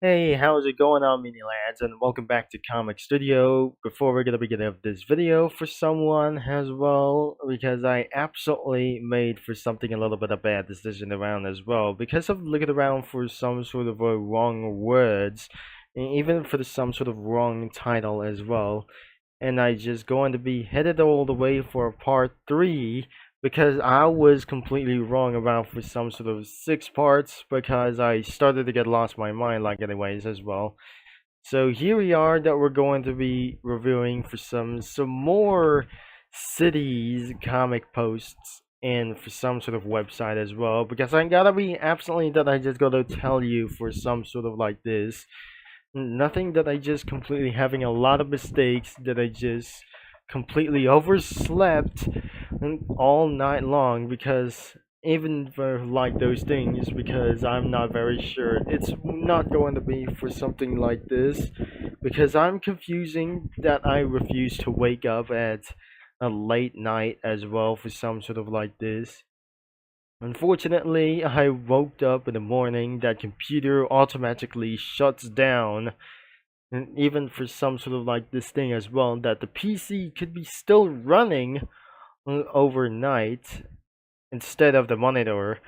Hey, how's it going on, mini lads? And welcome back to Comic Studio. Before we're gonna begin of this video, for someone as well, because I absolutely made for something a little bit of bad decision around as well, because of looking around for some sort of wrong words, and even for some sort of wrong title as well. And I just going to be headed all the way for part 3 because I was completely wrong about for some sort of 6 parts because I started to get lost my mind like anyways as well. So here we are that we're going to be reviewing for some more cities comic posts and for some sort of website as well, because I gotta be absolutely that I just gotta tell you for some sort of like this. Nothing that I just completely having a lot of mistakes that I just completely overslept all night long, because even for like those things, because I'm not very sure it's not going to be for something like this, because I'm confusing that I refuse to wake up at a late night as well for some sort of like this. Unfortunately, I woke up in the morning, that computer automatically shuts down, and even for some sort of like this thing as well, that the PC could be still running overnight instead of the monitor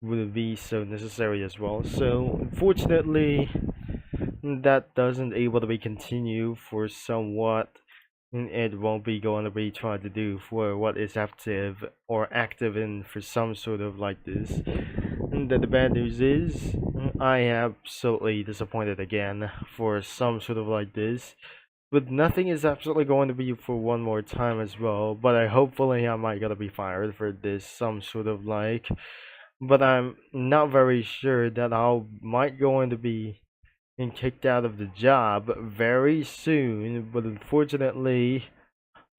would be so necessary as well. So unfortunately, that doesn't able to be continue for somewhat. It won't be going to be trying to do for what is active or active in for some sort of like this. And the bad news is I am absolutely disappointed again for some sort of like this. But nothing is absolutely going to be for one more time as well. But hopefully I might gonna be fired for this some sort of like. But I'm not very sure that I might going to be kicked out of the job very soon. But unfortunately,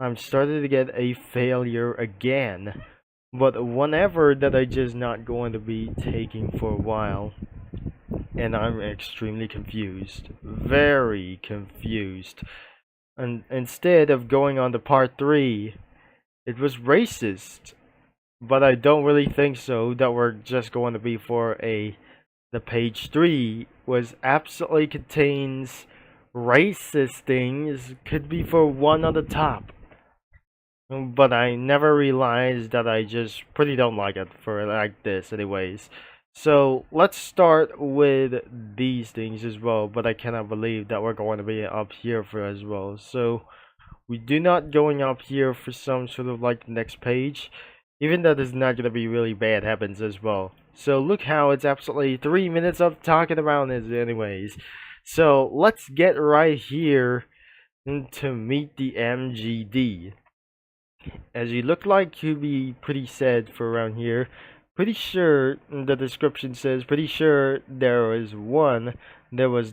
I'm starting to get a failure again. But whenever that I just not going to be taking for a while. And I'm extremely confused. Very confused. And instead of going on to part 3, it was racist. But I don't really think so, that we're just going to be for the page 3 was absolutely contains racist things, could be for one on the top. But I never realized that I just pretty don't like it for like this anyways. So let's start with these things as well, but I cannot believe that we're going to be up here for as well. So we do not going up here for some sort of like the next page, even though this is not going to be really bad happens as well. So look how it's absolutely 3 minutes of talking about this anyways. So let's get right here to meet the MGD. As you look like you be pretty sad for around here. Pretty sure the description says, pretty sure there was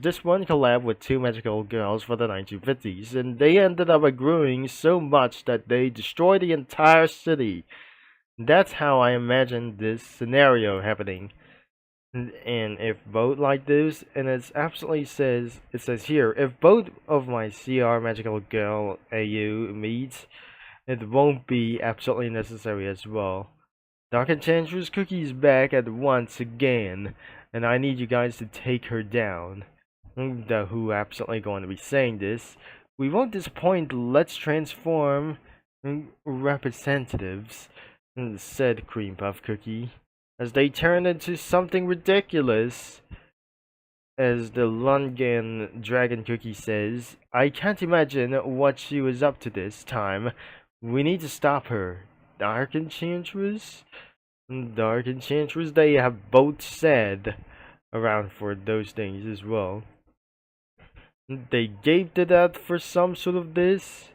this one collab with two magical girls for the 1950s, and they ended up agreeing so much that they destroyed the entire city. That's how I imagine this scenario happening. And if both like this, and it says here, if both of my CR magical girl AU meets, it won't be absolutely necessary as well. Dark Enchantress Cookie's back at once again, and I need you guys to take her down. The Who absolutely going to be saying this. We won't disappoint, let's transform representatives, said Cream Puff Cookie, as they turn into something ridiculous. As the Lungan Dragon Cookie says, I can't imagine what she was up to this time. We need to stop her. Dark Enchantress? Dark Enchantress, they have both said around for those things as well. They gave to that for some sort of this,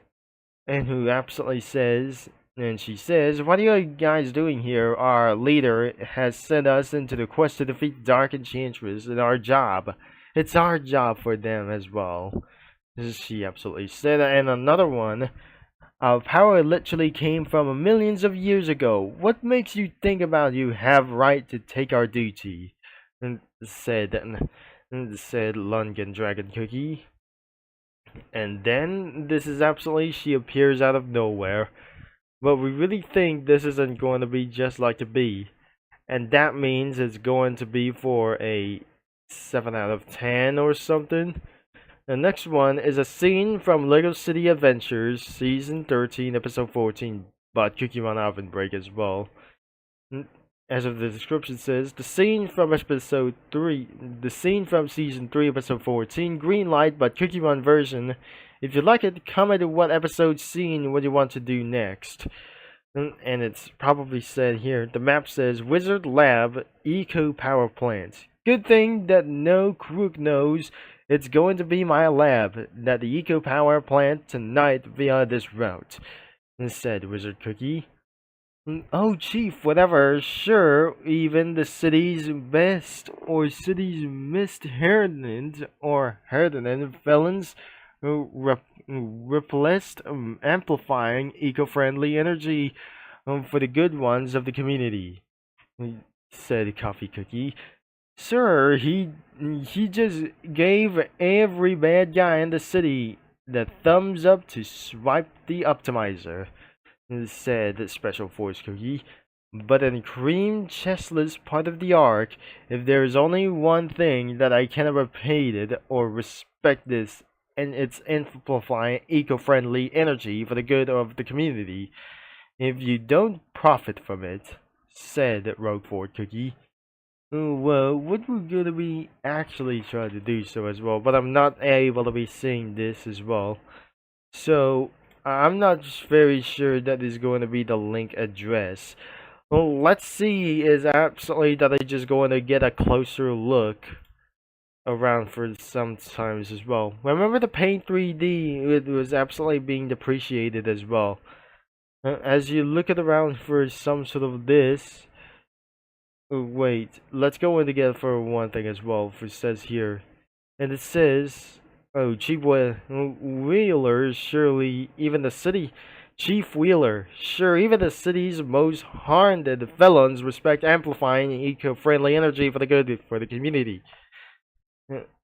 and who absolutely says, and she says, what are you guys doing here? Our leader has sent us into the quest to defeat Dark Enchantress, and our job. It's our job for them as well. She absolutely said, and another one, our power literally came from millions of years ago. What makes you think about you have right to take our duty? And said Lungan Dragon Cookie. And then this is absolutely, she appears out of nowhere. But we really think this isn't going to be just like the bee. And that means it's going to be for a 7 out of 10 or something. The next one is a scene from Lego City Adventures, Season 13, Episode 14, but Cookie Run Oven Break as well. As of the description says, the scene from Season 3, Episode 14, Green Light, but Cookie Run version. If you like it, comment what episode scene would you want to do next. And it's probably said here, the map says Wizard Lab Eco Power Plant. Good thing that no crook knows it's going to be my lab, that the Eco Power Plant tonight via this route, said Wizard Cookie. Oh, Chief, whatever, sure, even the city's best or city's misheard or hardened felons replaced amplifying eco-friendly energy for the good ones of the community, said Coffee Cookie. Sir, he just gave every bad guy in the city the thumbs up to swipe the optimizer, said Special Force Cookie. But in Cream Chesla's part of the arc, if there is only one thing that I cannot repeat it or respect this, and it's amplifying eco-friendly energy for the good of the community. If you don't profit from it, said Roquefort Cookie. Well, what we're gonna be actually trying to do so as well, but I'm not able to be seeing this as well. So I'm not very sure that is going to be the link address. Well, let's see is absolutely that I just going to get a closer look around for some times as well. Remember the Paint 3D, it was absolutely being depreciated as well. As you look at around for some sort of this, wait, let's go in together for one thing as well, for it says here, and it says, oh, Wheeler, surely even the city, Chief Wheeler, sure, even the city's most hardened felons respect amplifying eco-friendly energy for the good for the community.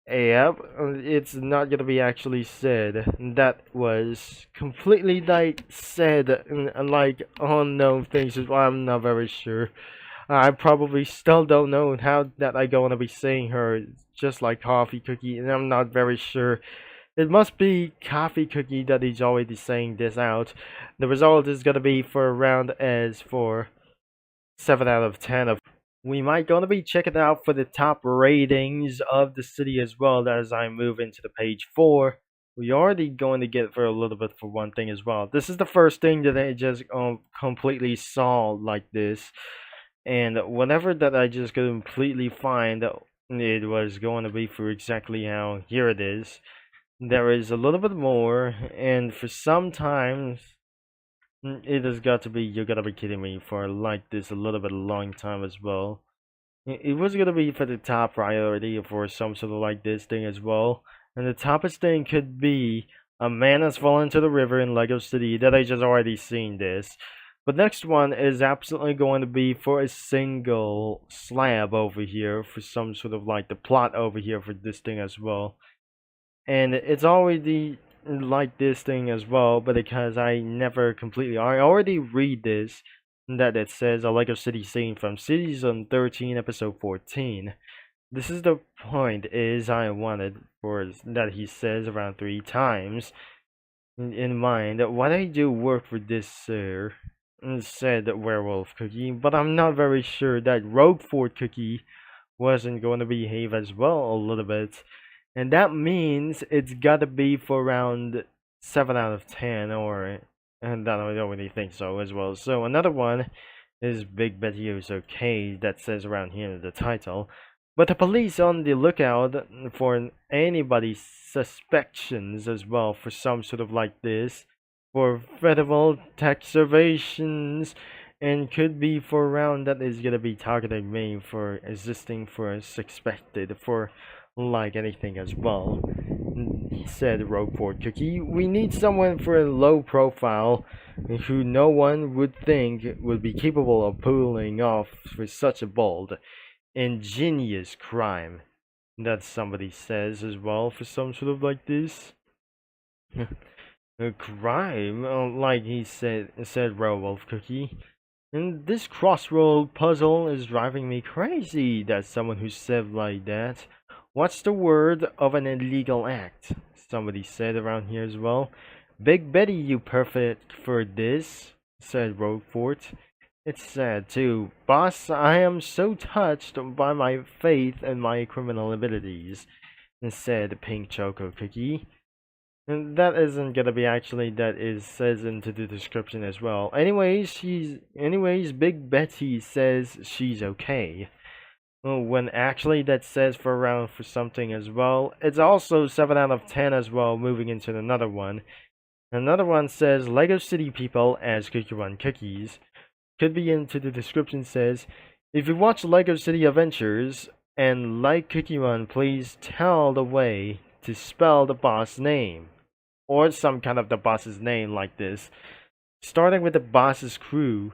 Yep, it's not gonna be actually said. That was completely like said and like unknown things. I'm not very sure. I probably still don't know how that I gonna be saying her. Just like Coffee Cookie, and I'm not very sure. It must be Coffee Cookie that is already saying this out. The result is gonna be for round as for 7 out of 10 of. We might gonna be checking out for the top ratings of the city as well as I move into the page 4. We already going to get for a little bit for one thing as well. This is the first thing that I just completely saw like this, and whatever that I just completely find it was going to be for exactly how here it is. There is a little bit more, and for sometimes it has got to be, you gotta be kidding me, for like this a little bit long time as well. It was gonna be for the top priority for some sort of like this thing as well. And the toppest thing could be a man has fallen into the river in Lego City that I just already seen this. But next one is absolutely going to be for a single slab over here for some sort of like the plot over here for this thing as well. And it's already like this thing as well, but because I already read this, that it says a Lego City scene from Season 13, Episode 14. This is the point is I wanted for that he says around 3 times in mind. Why I do work for this, sir? Said Werewolf Cookie, but I'm not very sure that Roquefort Cookie wasn't going to behave as well a little bit. And that means it's gotta be for around 7 out of 10, or and I don't really think so as well. So another one is Big Betty is okay, that says around here in the title. But the police on the lookout for anybody's suspicions as well for some sort of like this, for federal tax evasions, and could be for around that is gonna be targeting me for existing for suspected for like anything as well, said Roquefort Cookie. We need someone for a low profile who no one would think would be capable of pulling off for such a bold, ingenious crime. That somebody says as well for some sort of like this. A crime? Like he said Werewolf Cookie. And this crossroad puzzle is driving me crazy that someone who said like that What's the word of an illegal act? Somebody said around here as well. Big Betty, you perfect for this, said Roquefort. It's sad too. Boss, I am so touched by my faith and my criminal abilities, said Pink Choco Cookie. And that isn't gonna be actually, that is says into the description as well. Anyways, Big Betty says she's okay. When actually that says for around for something as well. It's also 7 out of 10 as well, moving into another one. Another one says Lego City people as Cookie Run Cookies. Could be into the description says, if you watch Lego City Adventures and like Cookie Run, please tell the way to spell the boss name. Or some kind of the boss's name like this. Starting with the boss's crew,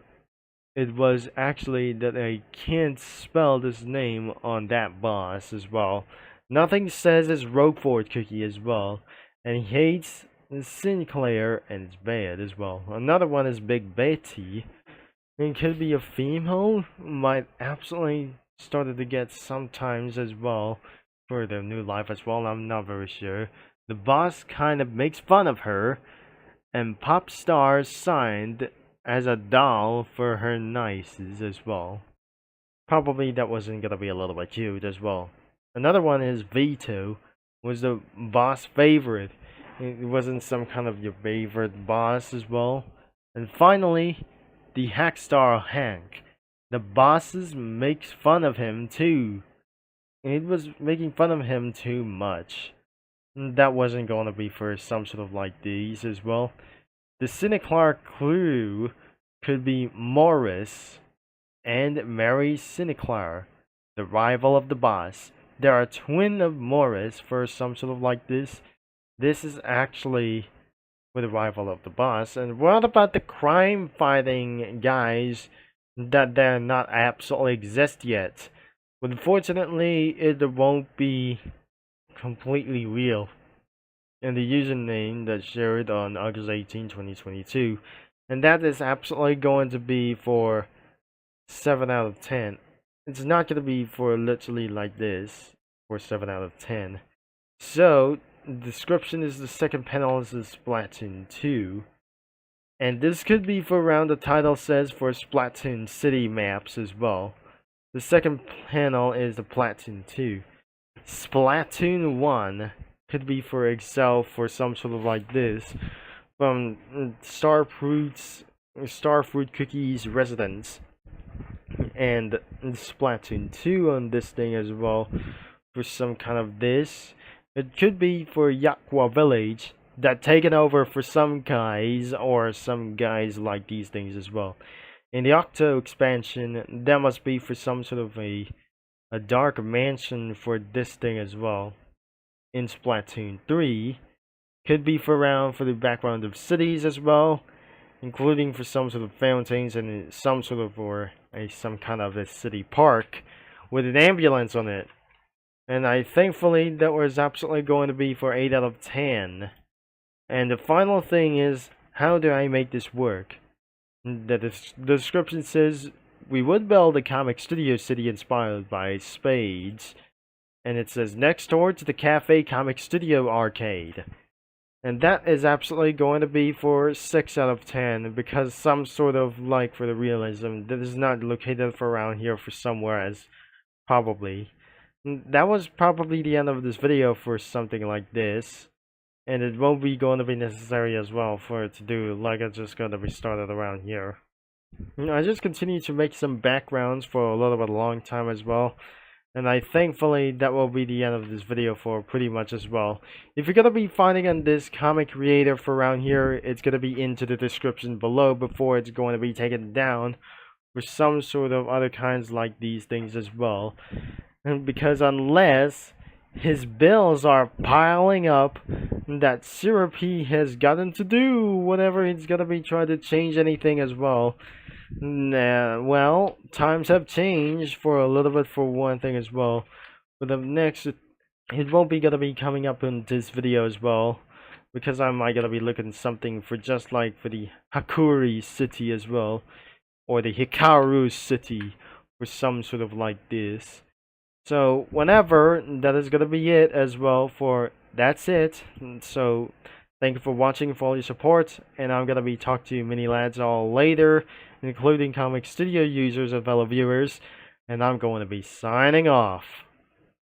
it was actually that I can't spell this name on that boss as well. Nothing says it's Roquefort Cookie as well. And he hates Sinclair and it's bad as well. Another one is Big Betty. It could be a female. Might absolutely started to get sometimes as well for their new life as well. I'm not very sure. The boss kind of makes fun of her, and Pop Star signed as a doll for her nices as well. Probably that wasn't gonna be a little bit cute as well. Another one is Vito, was the boss favorite. It wasn't some kind of your favorite boss as well. And finally, the Hackstar Hank. The bosses makes fun of him too. It was making fun of him too much. That wasn't going to be for some sort of like these as well. The Sinclair crew could be Morris and Mary Sinclair, the rival of the boss. There are twin of Morris for some sort of like this. This is actually with the rival of the boss. And what about the crime fighting guys that they're not absolutely exist yet? Unfortunately, it won't be completely real. And the username that's shared on August 18, 2022. And that is absolutely going to be for 7 out of 10. It's not going to be for literally like this for 7 out of 10. So, the description is the second panel is Splatoon 2. And this could be for around the title says for Splatoon City maps as well. The second panel is the Splatoon 2. Splatoon 1 could be for Excel for some sort of like this. From Starfruit Cookies Residence. And Splatoon 2 on this thing as well for some kind of this. It could be for Yakwa Village that taken over for some guys or some guys like these things as well. In the Octo expansion, that must be for some sort of a dark mansion for this thing as well. In Splatoon 3, could be for around for the background of cities as well, including for some sort of fountains and some sort of or some kind of a city park with an ambulance on it. And thankfully that was absolutely going to be for 8 out of 10. And the final thing is, how do I make this work? The description says we would build a comic studio city inspired by spades. And it says next door to the Cafe Comic Studio Arcade. And that is absolutely going to be for 6 out of 10 because some sort of like for the realism that is not located for around here for somewhere as probably. That was probably the end of this video for something like this. And it won't be going to be necessary as well for it to do like it's just going to be started around here. I just continue to make some backgrounds for a little bit long time as well. And thankfully that will be the end of this video for pretty much as well. If you're gonna be finding on this comic creator for around here, it's gonna be into the description below before it's going to be taken down for some sort of other kinds like these things as well. And because unless his bills are piling up that Syrupy has gotten to do whenever he's gonna be trying to change anything as well. Well, times have changed for a little bit for one thing as well. But the next, it won't be gonna be coming up in this video as well, because I might gonna be looking something for just like for the Hakuri city as well, or the Hikaru city, or some sort of like this. So whenever, that is gonna be it as well for that's it. So thank you for watching, for all your support, and I'm gonna be talking to many lads all later, including Comic Studio users and fellow viewers, and I'm going to be signing off.